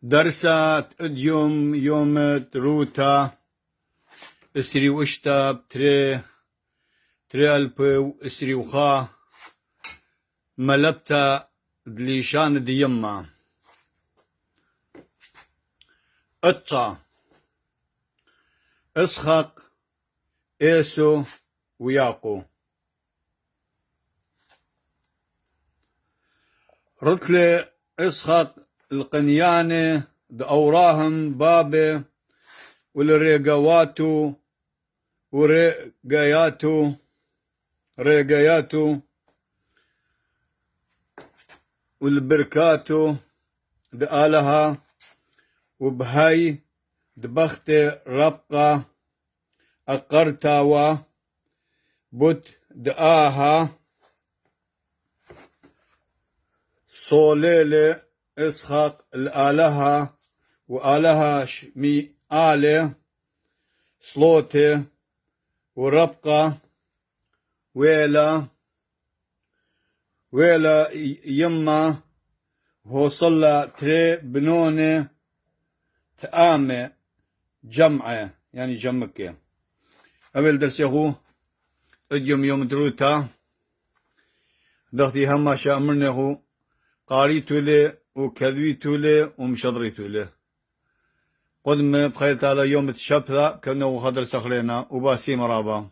درسات اديوم يومت روتا اسري وشتا تري البو اسري وخا ملبتا دليشان ديما اطا اسخق ايسو وياقو رتلي اسخق القنيانة دأوراهم بابه والريقواتو ريقياتو والبركاتو دآلها وبهاي دبخت ربقة أقرتاوا بوت دآها صوليلة اسحاق الآلهة وآلهة مي آله صلوته وربقة ويلا يما هو صلى تري بنونة تآمة جمعة يعني جمكة قبل درس يهو اجيم يوم دروتا دختي هما شامرنه قاريتو له وكذويتو له ومشضريتو له قدم بخير تعالى يوم تشبثا كأنه خضر سخرينا وباسي مرابا